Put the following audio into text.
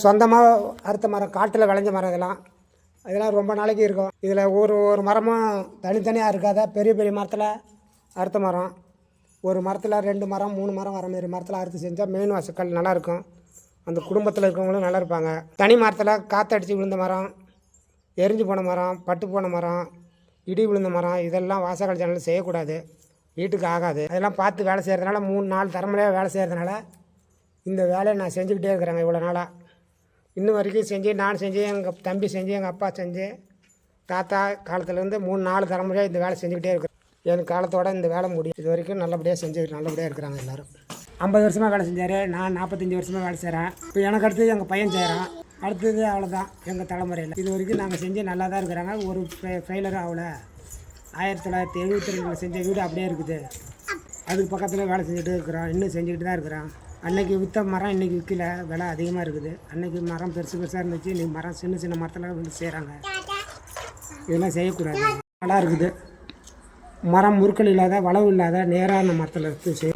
சொந்தமாக அறுத்த மரம், காட்டில் விளைஞ்ச மரம் இதெல்லாம் ரொம்ப நாளைக்கு இருக்கும். இதில் ஒரு ஒரு மரமும் தனித்தனியாக இருக்காத. பெரிய பெரிய மரத்தில் அறுத்த மரம், ஒரு மரத்தில் 2 மரம் 3 மரம் வர மாரி மரத்தில் அறுத்து செஞ்சால் மெயின் வாசக்கால் நல்லாயிருக்கும். அந்த குடும்பத்தில் இருக்கவங்களும் நல்லா இருப்பாங்க. தனி மரத்தில் காற்றடிச்சு விழுந்த மரம், எரிஞ்சு போன மரம், பட்டு போன மரம், இடி விழுந்த மரம், இதெல்லாம் வாசக்கால் சேனல் செய்யக்கூடாது. வீட்டுக்கு ஆகாது. அதெல்லாம் பார்த்து வேலை செய்கிறதுனால 3-4 தலைமுறையாக வேலை செய்கிறதுனால இந்த வேலையை நான் செஞ்சுக்கிட்டே இருக்கிறேங்க இவ்வளோ நாளாக. இன்னும் வரைக்கும் செஞ்சு, நான் செஞ்சு, எங்கள் தம்பி செஞ்சு, எங்கள் அப்பா செஞ்சு, தாத்தா காலத்துலேருந்து 3-4 தலைமுறையாக இந்த வேலை செஞ்சுக்கிட்டே இருக்கிறேன். என் காலத்தோடு இந்த வேலை முடியும். இது வரைக்கும் நல்லபடியாக நல்லபடியாக இருக்கிறாங்க எல்லோரும். 50 வருஷமாக வேலை செஞ்சார். நான் 45 வருஷமாக வேலை செய்கிறேன். இப்போ எனக்கு அடுத்தது எங்கள் பையன் செய்கிறான். அடுத்தது அவ்வளோதான் எங்கள் தலைமுறையில். இது வரைக்கும் நாங்கள் செஞ்சு நல்லா தான் இருக்கிறாங்க. ஒரு ஃபெயிலரும் அவ்வளோ 1972 செஞ்ச வீடு அப்படியே இருக்குது. அதுக்கு பக்கத்தில் வேலை செஞ்சுட்டு இருக்கிறோம். இன்னும் செஞ்சுக்கிட்டு தான் இருக்கிறோம். அன்றைக்கி விற்ற மரம் இன்றைக்கி விற்கல, விலை அதிகமாக இருக்குது. அன்றைக்கி மரம் பெருசு பெருசாக இருந்துச்சு. இன்றைக்கி மரம் சின்ன சின்ன மரத்தில் வந்து செய்கிறாங்க. இதெல்லாம் செய்யக்கூடாது. நல்லா இருக்குது. மரம் முறுக்கள் இல்லாத, வளவு இல்லாத நேரான மரத்தில் எடுத்து செய்ய